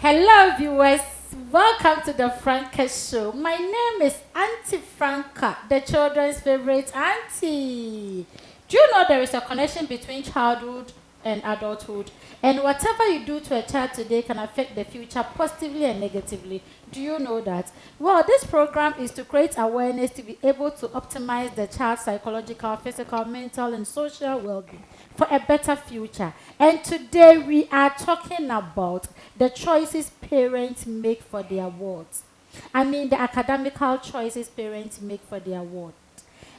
Hello, viewers. Welcome to the FRANCA'S show. My name is Auntie Franca, the children's favorite auntie. Do you know there is a connection between childhood and adulthood? And whatever you do to a child today can affect the future positively and negatively. Do you know that? Well, this program is to create awareness to be able to optimize the child's psychological, physical, mental, and social well-being for a better future. And today we are talking about the choices parents make for their wards. I mean, the academical choices parents make for their ward.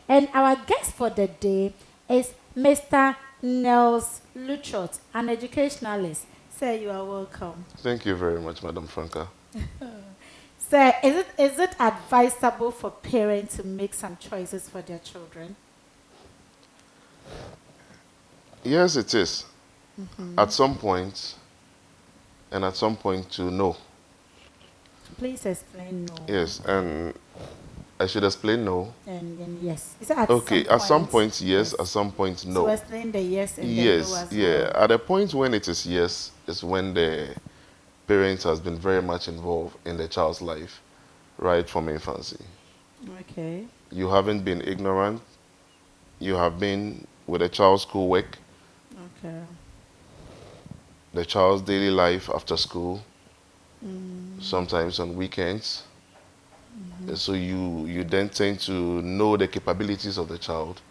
And our guest for the day is Mr. Nels Luchot, an educationalist. Sir, you are welcome. Thank you very much, Madam Franca. Sir, is it advisable for parents to make some choices for their children? Yes, it is. At some point, and at some point to no. Please explain no. Yes, and I should explain no. And yes. Is it at Okay, some at some point? point yes, at some point So no. explain the yes and the no Yes, as yeah. well. At the point when it is yes, is when the parent has been very much involved in the child's life, right from infancy. Okay. You haven't been ignorant. You have been with the child's schoolwork, Okay. the child's daily life after school, sometimes on weekends. So you then tend to know the capabilities of the child,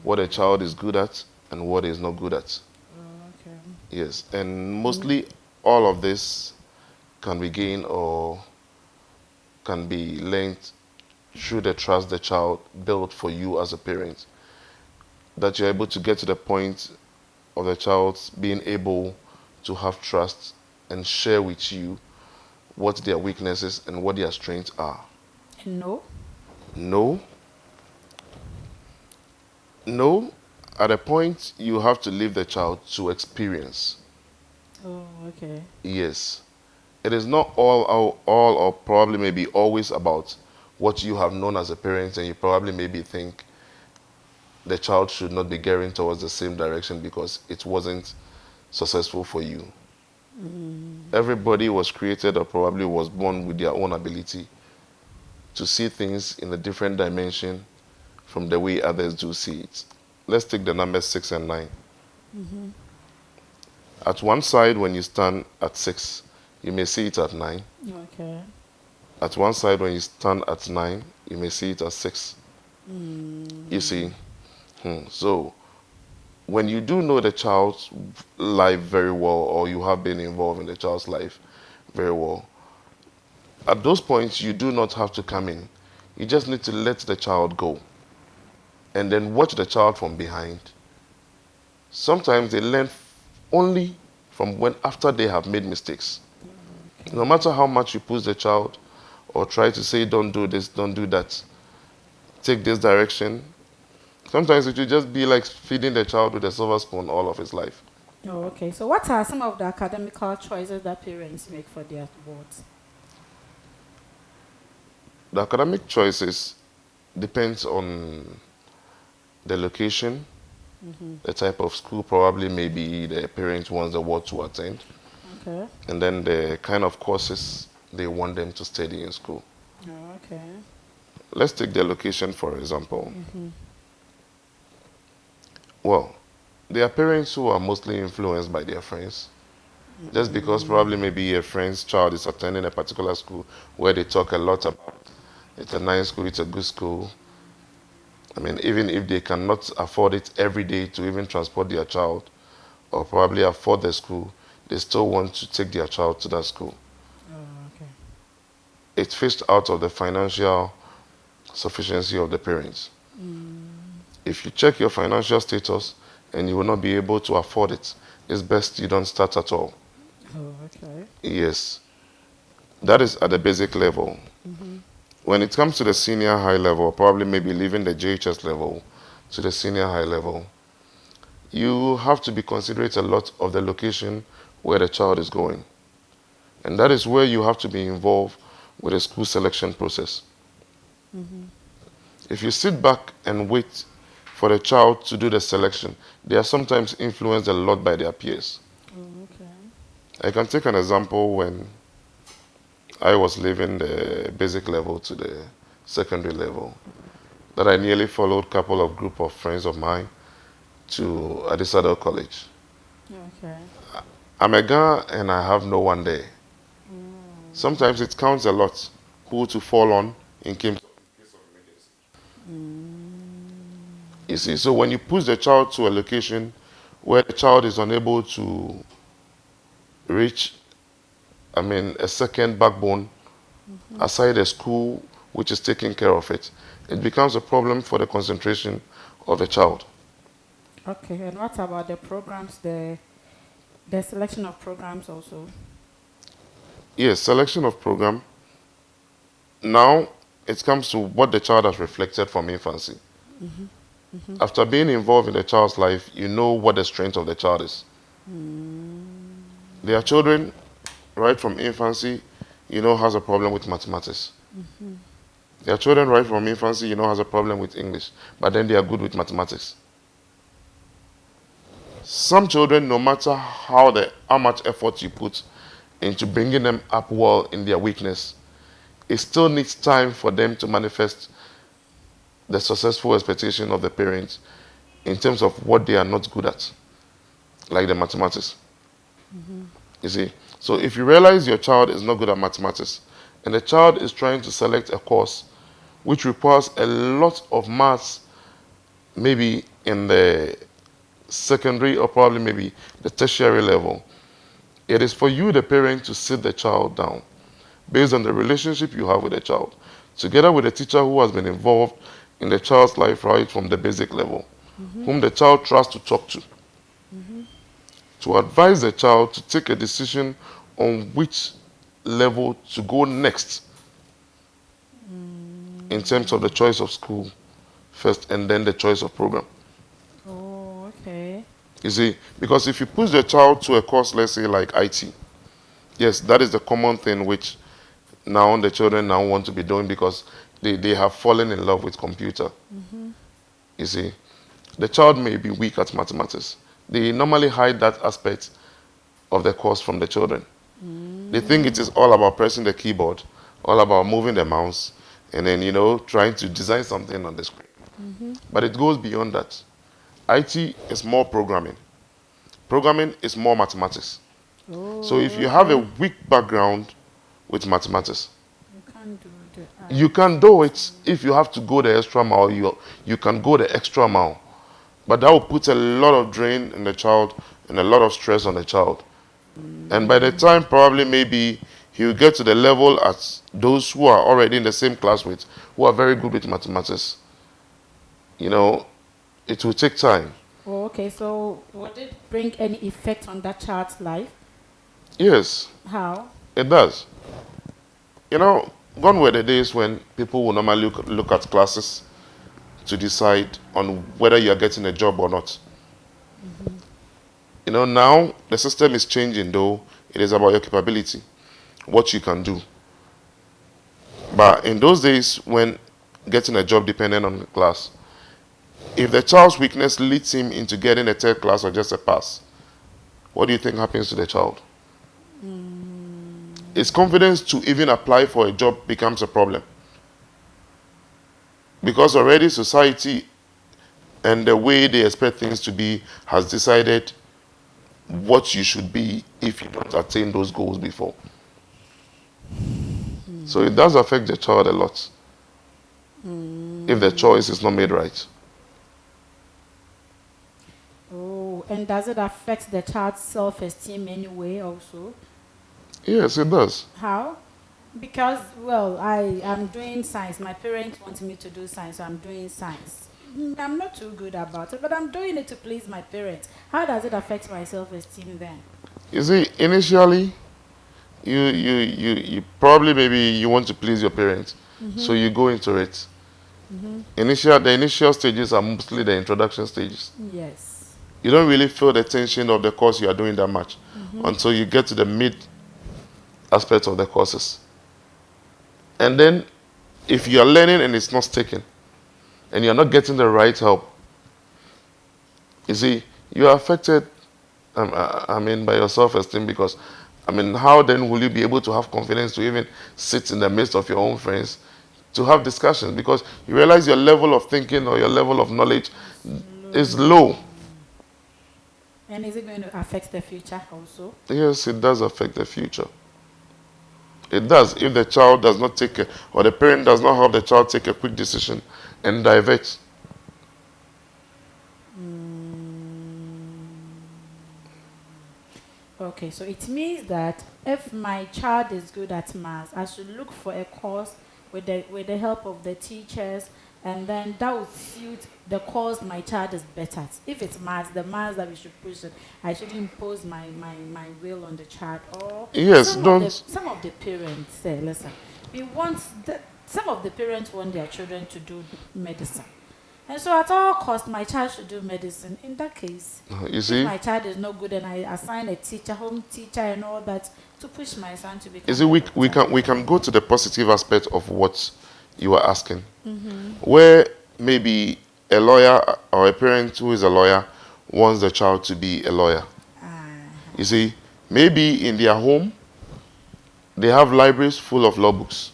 what the child is good at and what is not good at. Okay. Yes, and mostly all of this can be gained or can be learned through the trust the child built for you as a parent. That you're able to get to the point of the child being able to have trust and share with you what their weaknesses and what their strengths are. And no? No, no, at a point you have to leave the child to experience. Oh, okay. Yes. It is not all or probably maybe always about what you have known as a parent, and you probably maybe think the child should not be gearing towards the same direction because it wasn't successful for you. Everybody was created or probably was born with their own ability to see things in a different dimension from the way others do see it. Let's take the numbers 6 and 9. At one side, when you stand at 6, you may see it at 9. Okay. At one side, when you stand at 9, you may see it at 6. You see? So, when you do know the child's life very well, or you have been involved in the child's life very well, at those points, you do not have to come in. You just need to let the child go and then watch the child from behind. Sometimes they learn only from when after they have made mistakes. No matter how much you push the child or try to say, don't do this, don't do that, take this direction, sometimes it will just be like feeding the child with a silver spoon all of his life. Oh, okay. So what are some of the academical choices that parents make for their wards? The academic choices depends on the location, the type of school, probably maybe the parent wants the ward to attend, Okay. and then the kind of courses they want them to study in school. Oh, okay. Let's take the location for example. Well, there are parents who are mostly influenced by their friends. Just because probably maybe a friend's child is attending a particular school where they talk a lot about it's a nice school, it's a good school. I mean, even if they cannot afford it every day to even transport their child or probably afford the school, they still want to take their child to that school. Oh, okay. It's fished out of the financial sufficiency of the parents. If you check your financial status and you will not be able to afford it, it's best you don't start at all. Oh, okay. Yes, that is at the basic level. When it comes to the senior high level, probably maybe leaving the JHS level to the senior high level, you have to be considerate a lot of the location where the child is going. And that is where you have to be involved with the school selection process. If you sit back and wait for the child to do the selection, they are sometimes influenced a lot by their peers. Oh, okay. I can take an example when I was leaving the basic level to the secondary level that I nearly followed a couple of group of friends of mine to Adisado College. Okay. I'm a guy and I have no one there. Mm. Sometimes it counts a lot who to fall on in case of emergency. You see, so when you push the child to a location where the child is unable to reach, a second backbone aside a school which is taking care of it, it becomes a problem for the concentration of the child. Okay, and what about the programs, the selection of programs also? Yes, selection of program. Now it comes to what the child has reflected from infancy. After being involved in the child's life, you know what the strength of the child is. There are children right from infancy, has a problem with mathematics. There are children right from infancy, has a problem with English, but then they are good with mathematics. Some children, no matter how much effort you put into bringing them up well in their weakness, it still needs time for them to manifest the successful expectation of the parents in terms of what they are not good at, like the mathematics. You see, so if you realize your child is not good at mathematics, and the child is trying to select a course which requires a lot of maths, maybe in the secondary or probably maybe the tertiary level, it is for you, the parent, to sit the child down based on the relationship you have with the child, together with a teacher who has been involved in the child's life right from the basic level, whom the child trusts to talk to advise the child to take a decision on which level to go next in terms of the choice of school first and then the choice of program. Oh, okay. You see, because if you push the child to a course, let's say like IT, yes, that is the common thing which now the children now want to be doing because they have fallen in love with computer. You see, the child may be weak at mathematics. They normally hide that aspect of the course from the children. They think it is all about pressing the keyboard, all about moving the mouse, and then, trying to design something on the screen. But it goes beyond that. IT is more programming. Programming is more mathematics. So if Oh, you have a okay. weak background with mathematics, You can't do the you can do it. If you have to go the extra mile, you can go the extra mile. But that will put a lot of drain in the child and a lot of stress on the child. And by the time probably maybe he'll get to the level as those who are already in the same class with, who are very good with mathematics, it will take time. Oh, okay. So, would it bring any effect on that child's life? Yes, How? it does. You know, gone were the days when people will normally look at classes to decide on whether you are getting a job or not. Now the system is changing though. It is about your capability, what you can do. But in those days when getting a job depended on the class, if the child's weakness leads him into getting a third class or just a pass, what do you think happens to the child? His confidence to even apply for a job becomes a problem. Because already society and the way they expect things to be has decided what you should be if you don't attain those goals before. So it does affect the child a lot if the choice is not made right. Oh, and does it affect the child's self-esteem anyway also? Yes, it does. How? Because, well, I am doing science. My parents want me to do science, so I'm doing science. I'm not too good about it, but I'm doing it to please my parents. How does it affect my self-esteem then? You see, initially, you probably maybe you want to please your parents, so you go into it. The initial stages are mostly the introduction stages. Yes. You don't really feel the tension of the course you are doing that much until you get to the mid aspect of the courses. And then, if you are learning and it's not sticking, and you're not getting the right help, you see, you are affected, by your self-esteem because I mean, how then will you be able to have confidence to even sit in the midst of your own friends to have discussions? Because you realize your level of thinking or your level of knowledge is low. And is it going to affect the future also? Yes, it does affect the future. It does if the child does not take or the parent does not help the child take a quick decision and divert. Okay, so it means that if my child is good at maths, I should look for a course with the help of the teachers, and then that would suit the course my child is better at. If it's maths, the maths that we should push it, I should impose my will on the child. Or Yes, don't. some of the parents say, listen, we want some of the parents want their children to do medicine. And so at all costs, my child should do medicine. In that case, You if see, my child is not good and I assign a teacher, home teacher and all that to push my son to become you see, a we can go to the positive aspect of what you are asking, where maybe a lawyer or a parent who is a lawyer wants the child to be a lawyer. You see, maybe in their home they have libraries full of law books.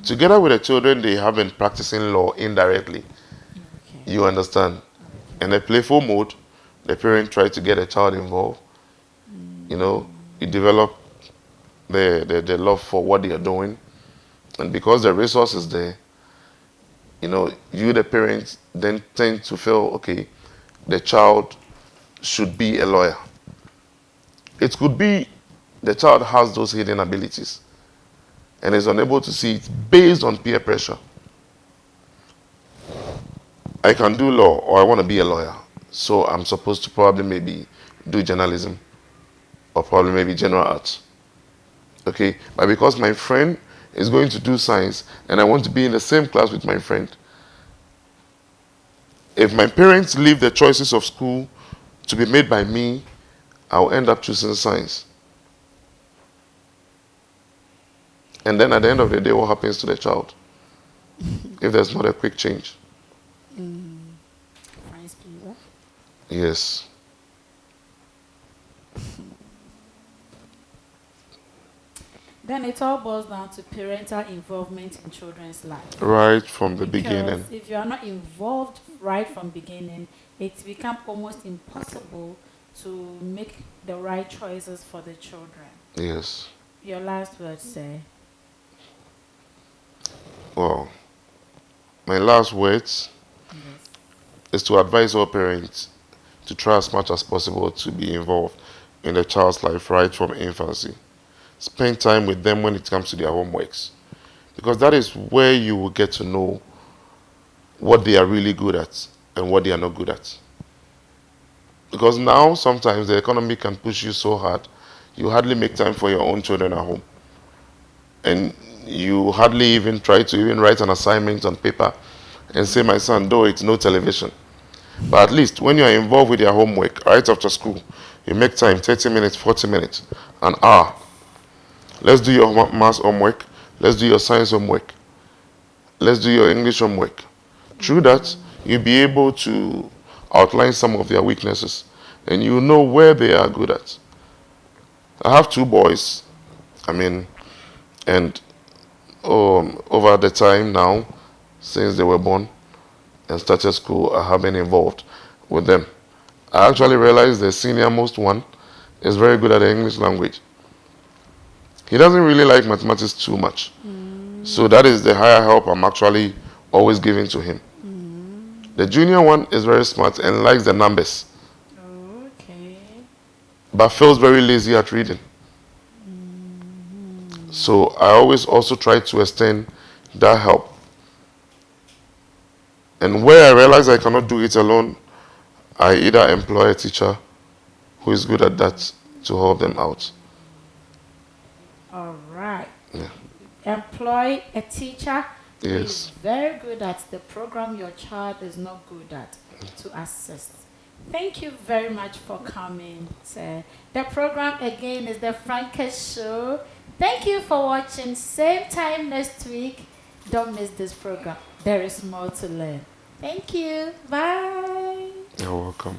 Together with the children, they have been practicing law indirectly. Okay. You understand? In a playful mode, the parent tries to get the child involved. You know, you develop the love for what they are doing. And because the resource is there, you know, you, the parents, then tend to feel, okay, the child should be a lawyer. It could be the child has those hidden abilities and is unable to see it based on peer pressure. I can do law or I want to be a lawyer, so I'm supposed to probably maybe do journalism or probably maybe general arts. Okay, but because my friend is going to do science and I want to be in the same class with my friend, if my parents leave the choices of school to be made by me, I'll end up choosing science. And then at the end of the day, what happens to the child if there's not a quick change? Science pleaser. Yes. Then it all boils down to parental involvement in children's life. Right from the Because beginning. if you are not involved right from beginning, it becomes almost impossible to make the right choices for the children. Yes. Your last words, say. Well, my last words Yes. is to advise all parents to try as much as possible to be involved in the child's life right from infancy. Spend time with them when it comes to their homeworks, because that is where you will get to know what they are really good at and what they are not good at. Because now sometimes the economy can push you so hard, you hardly make time for your own children at home. And you hardly even try to even write an assignment on paper and say, my son, do it, no television. But at least when you are involved with your homework right after school, you make time, 30 minutes, 40 minutes, an hour. Let's do your math homework. Let's do your science homework. Let's do your English homework. Through that, you'll be able to outline some of their weaknesses and you know where they are good at. I have two boys, and over the time now, since they were born and started school, I have been involved with them. I actually realized the senior most one is very good at the English language. He doesn't really like mathematics too much. So that is the higher help I'm actually always giving to him. The junior one is very smart and likes the numbers, Okay. but feels very lazy at reading. So I always also try to extend that help. And where I realize I cannot do it alone, I either employ a teacher who is good at that to help them out. All right. Yeah. Employ a teacher who is Yes. very good at the program your child is not good at to assist. Thank you very much for coming. The program again is the FRANCA'S show. Thank you for watching. Same time next week. Don't miss this program. There is more to learn. Thank you. Bye. You're welcome.